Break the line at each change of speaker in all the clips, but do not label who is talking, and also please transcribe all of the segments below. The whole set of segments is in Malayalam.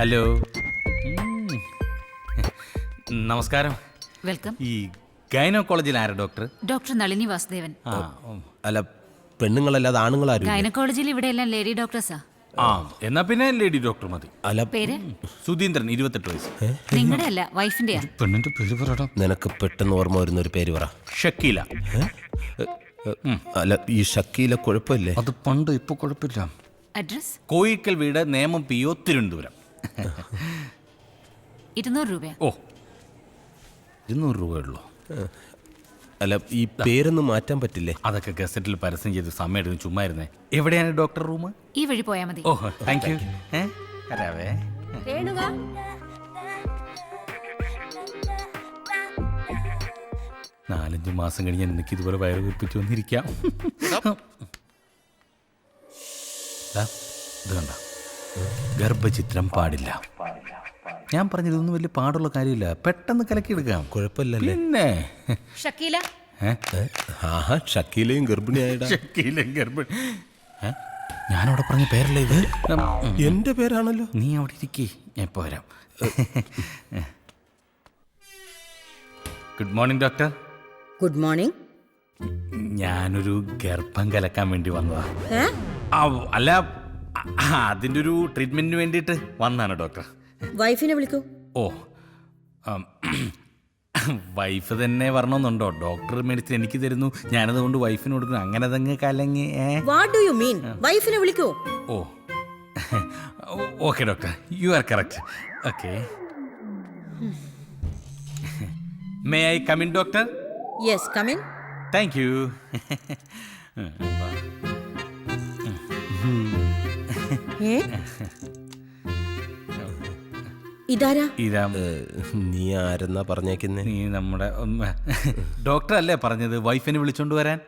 ഹലോ, നമസ്കാരം.
വെൽക്കം.
ഈ ഗൈനക്കോളജിയിൽ ആരാ ഡോക്ടർ?
ഡോക്ടർ നളിനി വാസുദേവൻ.
അല്ല, പെണ്ണുങ്ങളല്ലാതെ ആണുങ്ങളാരും?
ഗൈനക്കോളജിയിൽ ഇവിടെ എല്ലാം ലേഡി ഡോക്ടേഴ്സാ.
എന്നാ പിന്നെ ലേഡി ഡോക്ടർ മതി.
അല്ല,
പേര്?
സുധീന്ദ്രൻ, 28 വയസ്സ്.
നിങ്ങളുടെ അല്ല, വൈഫിന്റെയാ.
പെണ്ണിന്റെ പേര് പറയടാ.
നിനക്ക് പെട്ടെന്ന് ഓർമ്മ വരുന്ന ഒരു പേര് പറ.
ഷക്കീല.
അല്ല, ഈ ഷക്കീല കുഴപ്പമില്ലേ?
അത് പണ്ട്, ഇപ്പൊ കുഴപ്പമില്ല.
അഡ്രസ്?
കോയിക്കൽ വീട്, നേമം PO, തിരുവനന്തപുരം.
200 രൂപയാ.
ഓ, 200 രൂപയുള്ളൂ.
അല്ല, ഈ പേരൊന്നും മാറ്റാൻ പറ്റില്ലേ?
അതൊക്കെ ഗസറ്റിൽ പരസ്യം ചെയ്ത് സമയം എടുക്കും. ചുമ്മാ ഇരുന്നേ. എവിടെയാണ് ഡോക്ടർ റൂം?
ഈ വഴി പോയാ മതി.
ഓ, താങ്ക് യു. വരാവേ. 4-5 മാസം കഴിഞ്ഞ് എനിക്ക് ഇതുപോലെ വയറ് വീർപ്പിച്ച് വന്നിരിക്കാം. ഇത് കണ്ട, ഗർഭചിത്രം പാടില്ല. ഞാൻ പറഞ്ഞത് ഇതൊന്നും വലിയ പാടുള്ള കാര്യമില്ല, പെട്ടെന്ന് കലക്കിയെടുക്കാം.
കുഴപ്പമില്ലല്ലേ?
പിന്നെ
ഷക്കീല.
ആഹാ, ഷക്കീലയും ഗർഭിണിയായിടാ.
ഷക്കീലയും ഗർഭിണി. ഞാനവിടെ പറഞ്ഞ പേരല്ലേ ഇത്?
എന്റെ പേരാണല്ലോ.
നീ അവിടെ ഇരിക്കേ, ഞാൻ ഇപ്പോൾ വരാം. Good morning doctor.
Good morning.
ഞാനൊരു ഗർഭം കലക്കാൻ വേണ്ടി വന്നതാ. അല്ല, അതിൻ്റെ ഒരു ട്രീറ്റ്മെന്റിന് വേണ്ടിയിട്ട് വന്നാണ് ഡോക്ടർ.
വൈഫിനെ വിളിക്കൂ.
ഓ, വൈഫ് തന്നെ വരണമെന്നുണ്ടോ? ഡോക്ടർ മെഡിസിൻ എനിക്ക് തരുന്നു, ഞാനതുകൊണ്ട് വൈഫിന് കൊടുക്കുന്നു. അങ്ങനെ അതങ്ങ് കലങ്ങി.
What do you mean? വൈഫിനെ വിളിക്കൂ.
Oh, okay doctor, you are correct. Okay, may I come in doctor?
Yes, come in.
Thank you.
ഇതാരാ?
ഇതാ.
നീ ആരെന്നാ പറഞ്ഞേക്കുന്നേ?
നീ നമ്മുടെ ഡോക്ടർ അല്ലേ പറഞ്ഞത് വൈഫിനെ വിളിച്ചോണ്ട് വരാൻ?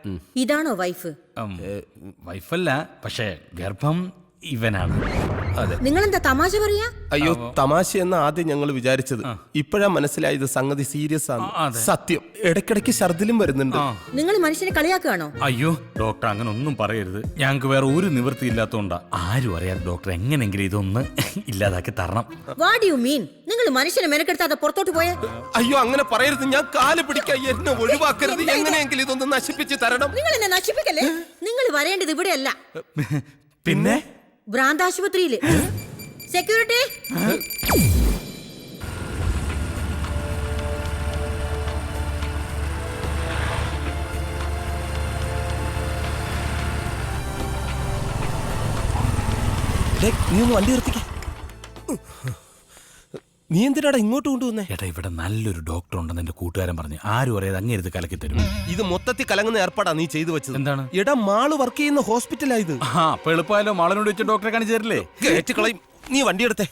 ഇതാണോ വൈഫ്?
വൈഫല്ല, പക്ഷേ ഗർഭം ഇവനാണ്.
അതെ.
നിങ്ങളെന്താ തമാശ പറയാ?
അയ്യോ, തമാശ എന്ന ആദ്യം ഞങ്ങൾ വിചാരിച്ചത്. ഇപ്പോഴാ മനസ്സിലായത് സംഗതി സീരിയസ് ആണ്. സത്യം, ഇടയ്ക്കിടയ്ക്ക് ഛർദിലും വരുന്നുണ്ട്.
നിങ്ങൾ മനുഷ്യനെ കളിയാക്കുകയാണോ?
അയ്യോ ഡോക്ടർ, അങ്ങനെ ഒന്നും പറയരുത്. ഞങ്ങൾക്ക് വേറെ ഒരു നിവൃത്തി ഇല്ലാത്തോണ്ടാ. ആരും അറിയാതെ ഡോക്ടർ എങ്ങനെങ്കിലും ഇതൊന്ന് ഇല്ലാതാക്കി തരണം.
What you mean? നിങ്ങൾ മനുഷ്യനെ മെനക്കെടുത്താതെ പുറത്തോട്ട് പോയേ.
അയ്യോ, അങ്ങനെ പറയരുത്. ഞാൻ കാല് പിടിക്കാൻ, എന്നെ ഒഴിവാക്കരുത്. എങ്ങനെയെങ്കിലും ഇതൊന്ന് നശിപ്പിച്ച് തരണം.
നിങ്ങൾ എന്നെ നശിപ്പിക്കല്ലേ. നിങ്ങൾ വരേണ്ടത് ഇവിടെയല്ല,
പിന്നെ
ഭ്രാന്താശുപത്രിയില്. സെക്യൂരിറ്റി.
നീ ഒന്ന് വണ്ടി നിർത്തിക്ക. നീ എന്തിനാടാ ഇങ്ങോട്ട് കൊണ്ടുവന്നേ?
ഏട്ടാ, ഇവിടെ നല്ലൊരു ഡോക്ടർ ഉണ്ടെന്ന് എന്റെ കൂട്ടുകാരൻ പറഞ്ഞു. ആരും അറിയാതെ അങ്ങേരുത് കലക്കി തരും.
ഇത് മൊത്തത്തിൽ കലങ്ങുന്ന ഏർപ്പാടാ നീ ചെയ്തു വെച്ചത്.
എന്താണ്?
എടാ, മാള് വർക്ക് ചെയ്യുന്ന ഹോസ്പിറ്റലായത്.
അപ്പൊ എളുപ്പമായാലോ, മാളനോട് വെച്ച് ഡോക്ടറെ കാണിച്ചു തരില്ലേ?
കേറ്റ് കളയും. നീ വണ്ടി എടുത്തേ.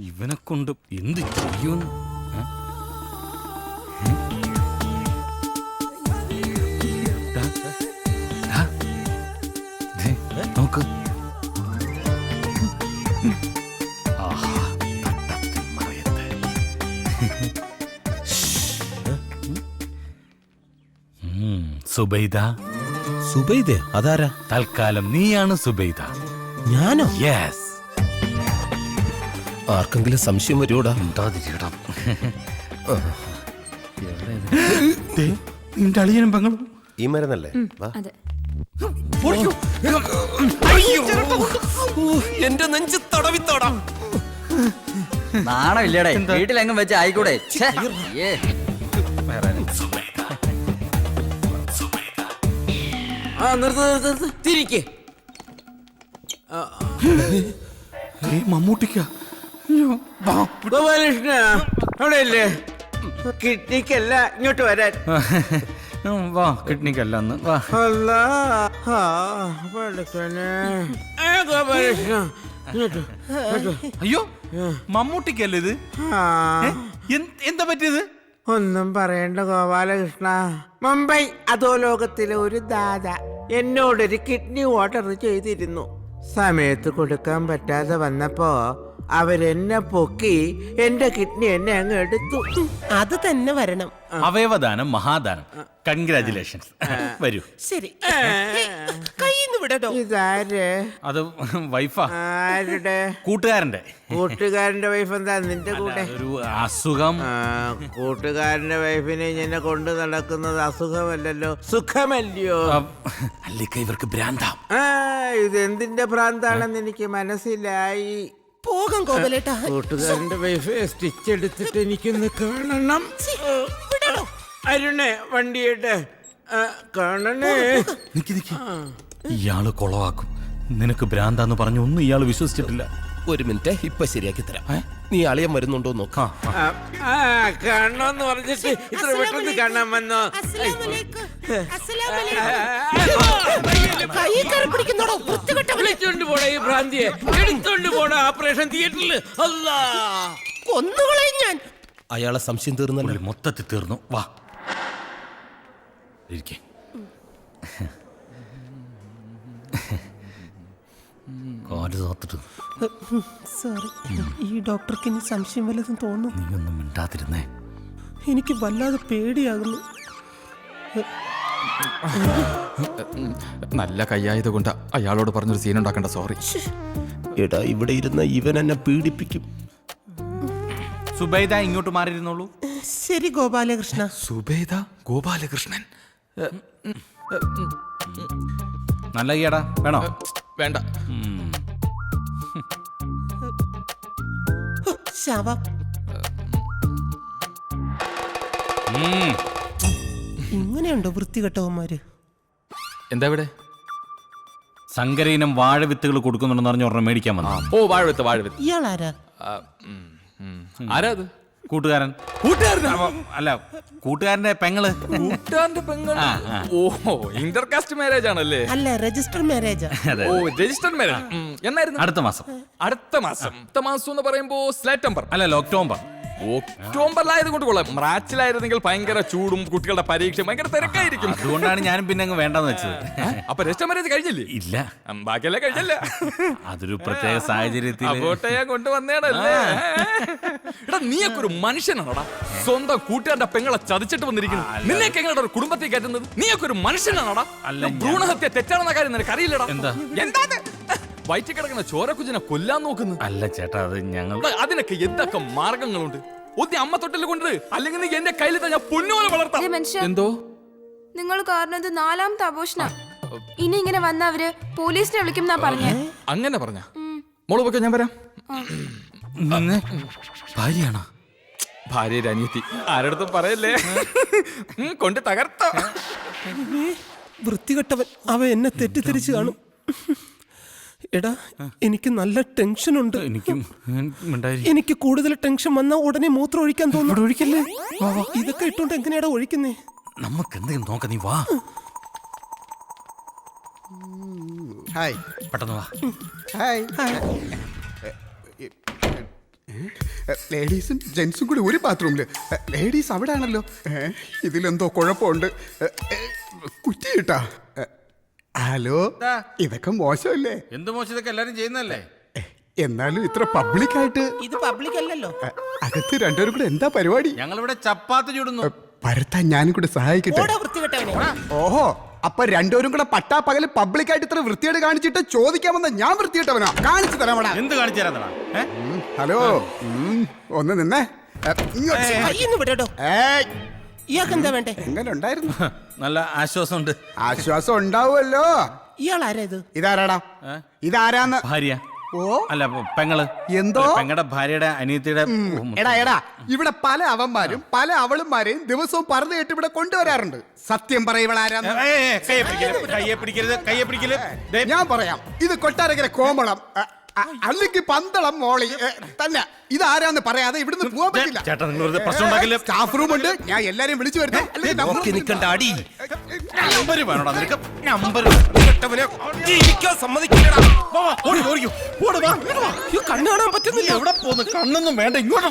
ഇവനെ കൊണ്ട് എന്ത് ചെയ്യൂന്ന്. നോക്ക്. സുബൈദ.
സുബൈദേ? അതാരാ?
തൽക്കാലം നീയാണ് സുബൈദ.
ഞാനോ?
യെസ്.
ആർക്കെങ്കിലും സംശയം വരുമോടാ?
നിന്റെ അളിയനും പെങ്ങളും
ഈ മരുന്നല്ലേ? എന്റെ നെഞ്ച് തടവിത്തോടാ.
നാണമില്ലടേ, വീട്ടിലെങ്ങും വെച്ച് ആയിക്കൂടെ? തിരിക്ക്.
മമ്മൂട്ടിക്ക
ഗോപാലകൃഷ്ണ അവിടെയല്ലേ? കിഡ്നിക്കല്ല, ഇങ്ങോട്ട് വരാൻ.
വാ, കിഡ്നിക്കല്ല അന്ന് വാ.
ഗോപാലകൃഷ്ണ,
അയ്യോ, മമ്മൂട്ടിക്കല്ലേ ഇത്? എന്താ പറ്റിയത്?
ഒന്നും പറയണ്ട ഗോപാലകൃഷ്ണ. മുംബൈ അധോലോകത്തിലെ ഒരു ദാദ എന്നോടൊരു കിഡ്നി ഓർഡർ ചെയ്തിരുന്നു. സമയത്ത് കൊടുക്കാൻ പറ്റാതെ വന്നപ്പോ അവരെന്നെ പൊക്കി എന്റെ കിഡ്നി എന്നെ അങ്ങ് എടുത്തു.
അത് തന്നെ വരണം.
അവയവദാനം മഹാദാനം. കൺഗ്രാചുലേഷൻസ്. വരൂ.
ശരി, കയ്യിന്ന് വിടട്ടോ.
ഇതാര്?
അത് വൈഫാ,
ആരുടെ?
കൂട്ടുകാരന്റെ.
കൂട്ടുകാരന്റെ വൈഫ് എന്താ നിന്റെ കൂടെ?
ഒരു അസുഖം.
കൂട്ടുകാരന്റെ വൈഫിനെ ഇങ്ങനെ കൊണ്ട് നടക്കുന്നത് അസുഖമല്ലല്ലോ, സുഖമല്ലയോ?
അല്ലിക്ക ഇവർക്ക് ഭ്രാന്താം.
ഇതെന്തിന്റെ ഭ്രാന്താണെന്ന് എനിക്ക് മനസ്സിലായി.
പോകാം ഗോപാലേട്ടാ.
കൂട്ടുകാരന്റെ വൈഫ് സ്റ്റിച്ച് എടുത്തിട്ട് എനിക്കൊന്ന് കാണണം. അരുണേ, വണ്ടിയിട്ട് കാണണേ.
നിക്ക് നിക്ക്, ഇയാള് കൊളവാക്കും. നിനക്ക് ഭ്രാന്താന്ന് പറഞ്ഞു ഒന്നും ഇയാള് വിശ്വസിച്ചിട്ടില്ല.
ഒരു മിനിറ്റ്, ഇപ്പൊ ശരിയാക്കി തരാം. നീ അളിയൻ വരുന്നുണ്ടോ നോക്കാം.
കാണണോന്ന് പറഞ്ഞിട്ട് ഇത്ര പെട്ടെന്ന് കാണാൻ വന്നോ? വിളിച്ചോണ്ട് പോടാ ഈ ഭ്രാന്തിയെ, എടുത്തോണ്ട് പോടാ ഓപ്പറേഷൻ തിയേറ്ററിൽ. അല്ലാ,
കൊന്നുകളയും ഞാൻ. അയാളെ സംശയം തീർന്നല്ലോ.
മൊത്തത്തിൽ തീർന്നു. വാ ഇരിക്കേ. കാല് തോത്തിട്ട്.
സോറി, ഈ ഡോക്ടർക്ക് ഇനി സംശയം വല്ലതും തോന്നുന്നു.
നീ ഒന്നും മിണ്ടാതിരുന്നേ.
എനിക്ക് വല്ലാതെ പേടിയാകുന്നു.
നല്ല കയ്യായത് കൊണ്ട് അയാളോട് പറഞ്ഞൊരു സീൻ ഉണ്ടാക്കണ്ട. സോറി.
എടാ, ഇവിടെ ഇരുന്ന ഇവൻ എന്നെ പീഡിപ്പിക്കും.
സുബൈദ ഇങ്ങോട്ട് മാറിയിരുന്നോളൂ.
ശരി ഗോപാലകൃഷ്ണ.
സുബേദ ഗോപാലകൃഷ്ണൻ.
നല്ല കൈയാടാ, വേണോ?
വേണ്ട.
ശവം. ഇങ്ങനെയുണ്ടോ വൃത്തികെട്ടവന്മാര്?
എന്താ ഇവിടെ?
സങ്കരയിനം വാഴവിത്തുകൾ കൊടുക്കുന്നുണ്ടെന്ന് പറഞ്ഞ ഒരെണ്ണം മേടിക്കാൻ വന്നു.
ഓ, വാഴവിത്ത് വാഴവിത്ത്.
ഇയാളാരാ?
ആരാ അത്?
കൂട്ടുകാരൻ. അല്ല, കൂട്ടുകാരന്റെ പെങ്ങള്.
കൂട്ടുകാരന്റെ പെങ്ങൾ. ഓഹോ, ഇന്റർകാസ്റ്റ് മാരേജ് ആണല്ലേ?
അല്ല, രജിസ്റ്റർ മാരേജാ.
ഓ, രജിസ്റ്റർഡ് മാരേജ്. എന്നായിരുന്നു?
അടുത്ത മാസം.
അടുത്ത മാസം. അടുത്ത മാസം എന്ന് പറയുമ്പോ സെപ്റ്റംബർ.
അല്ലല്ലോ, ഒക്ടോബർ.
ഒക്ടോബറിലായത് കൊണ്ട് കൊള്ളാം. മാർച്ചിലായിരുന്നെങ്കിൽ ഭയങ്കര ചൂടും കുട്ടികളുടെ പരീക്ഷ ഭയങ്കര തിരക്കായിരിക്കും.
അതുകൊണ്ടാണ് ഞാനും പിന്നെ അങ്ങ് വേണ്ടെന്ന് വെച്ചത്.
അപ്പൊ രജിസ്റ്റർ മാരേജ് കഴിഞ്ഞില്ലേ?
ഇല്ല,
ബാക്കിയല്ലേ കഴിഞ്ഞല്ലേ?
അതൊരു പ്രത്യേക സാഹചര്യത്തിൽ
അങ്ങോട്ടേ ഞാൻ കൊണ്ടുവന്നേടല്ലേ. എടാ, നീയൊക്കെ ഒരു മനുഷ്യനാണോടാ? സ്വന്തം കൂട്ടുകാരുടെ പെങ്ങളെ ചതിച്ചിട്ട് വന്നിരിക്കുന്നു. നിന്നെയൊക്കെ എങ്ങനെ ഒരു കുടുംബത്തിൽ കയറ്റുന്നത്? നീയൊക്കെ ഒരു മനുഷ്യനാണോടാ? ഭ്രൂണഹത്യ തെറ്റാണെന്ന കാര്യം നിനക്ക് അറിയില്ലടാ. എന്താ വയറ്റിൽ കിടക്കുന്ന ചോരക്കുജിനെ കൊല്ലാൻ നോക്കുന്നു?
അല്ല ചേട്ടാ, അത് ഞങ്ങൾ.
അതിനൊക്കെ എന്തൊക്കെ മാർഗങ്ങളുണ്ട്. ഒത്തി അമ്മ തൊട്ടിൽ കൊണ്ട്, അല്ലെങ്കിൽ നീ എന്റെ കയ്യിൽ ഞാൻ പൊന്നുപോലെ വളർത്താം. എന്തോ
നിങ്ങൾ കാരണം ഇത് 4ാമത്തെ ആഘോഷന. ഇനി ഇങ്ങനെ വന്ന അവര് പോലീസിനെ വിളിക്കും എന്നാ പറഞ്ഞേ.
അങ്ങനെ പറഞ്ഞ മോള് പൊക്കെ, ഞാൻ വരാം.
ഭാര്യയാണോ?
ഭാര്യയുടെ അനിയത്തി. ആരടുത്തും പറയല്ലേ. കൊണ്ട് തകർത്തോ.
വൃത്തികെട്ടവൻ. അവ എന്നെ തെറ്റിദ്ധരിച്ചു കാണും. എടാ, എനിക്ക് നല്ല ടെൻഷൻ ഉണ്ട്. എനിക്ക് കൂടുതൽ ടെൻഷൻ വന്നാൽ ഉടനെ മൂത്രം ഒഴിക്കാൻ തോന്നുന്നു. ഒഴിക്കല്ലേ? ഇതൊക്കെ ഇട്ടോണ്ട് എങ്ങനെയാടാ ഒഴിക്കുന്നേ?
നമുക്ക് എന്തെങ്കിലും നോക്കാം. നീ വാ.
ഹായ്.
പെട്ടെന്ന് വാ.
ഹായ്. ലേഡീസും ജെന്റ്സും കൂടി ഒരു ബാത്റൂമില്. ലേഡീസ് അവിടെ ആണല്ലോ. ഇതിലെന്തോ കുഴപ്പമുണ്ട്. കുറ്റി കിട്ടാ. ഹലോ, ഇതൊക്കെ മോശമല്ലേ?
എന്ത് മോശം? ഇതൊക്കെ എല്ലാരും ചെയ്യുന്നല്ലേ?
എന്നാലും ഇത്ര പബ്ലിക്കായിട്ട്.
ഇത് പബ്ലിക് അല്ലല്ലോ.
അകത്ത് രണ്ടുപേരും കൂടെ എന്താ പരിപാടി?
ഞങ്ങളിവിടെ ചപ്പാത്തി ചുടുന്നു.
പരത്താൻ ഞാനും കൂടെ സഹായിക്കട്ടെ. ഓഹോ, അപ്പൊ രണ്ടുപേരും കൂടെ പട്ടാ പകല് പബ്ലിക്കായിട്ട് ഇത്ര വൃത്തിയോട് കാണിച്ചിട്ട് ചോദിക്കാമെന്ന ഞാൻ വൃത്തിയിട്ടവനാ? കാണിച്ചു തരാമടാ.
എന്ത് കാണിച്ചു തരാ?
ഹലോ, ഒന്ന് നിന്നേ.
ഇയാൾക്ക് എന്താ വേണ്ടേ?
എങ്ങനെ ഉണ്ടായിരുന്നു?
നല്ല ആശ്വാസമുണ്ട്.
ആശ്വാസം ഉണ്ടാവുമല്ലോ.
ഇയാളാരാ ഇത്?
ഇതാരാടാ? ഇതാരാന്ന്?
ഭാര്യ.
ഓ,
അല്ല, പെങ്ങള്.
എന്തോ?
പെങ്ങളുടെ ഭാര്യയുടെ അനിയത്തിയുടെ.
എടാ, ഇവിടെ പല അവന്മാരും പല അവളുമാരെയും ദിവസവും പറഞ്ഞു കേട്ട് ഇവിടെ കൊണ്ടുവരാറുണ്ട്. സത്യം പറയവളാരാന്ന്?
കയ്യെ പിടിക്കരുത്.
ഞാൻ പറയാം. ഇത് കൊട്ടാരക്കര കോമളം, അല്ലെങ്കിൽ പന്തളം മോളി തന്നെ. ഇതാരാന്ന് പറയാതെ ഇവിടുന്ന് പോകാൻ പറ്റില്ല.
ചേട്ടാ, നിങ്ങൾ വെറുതെ പ്രശ്നം ഉണ്ടാക്കില്ല.
സ്റ്റാഫ് റൂം ഉണ്ട്, ഞാൻ എല്ലാരെയും വിളിച്ചു വരുന്നേ.
നിൽക്കണ്ട, അടി.
നമ്പർ വേണോടാ നിനക്ക്? നമ്പർ
കണ്ണു കാണാൻ പറ്റുന്നില്ല.
എവിടെ പോന്ന്? കണ്ണൊന്നും വേണ്ട, ഇങ്ങോട്ട്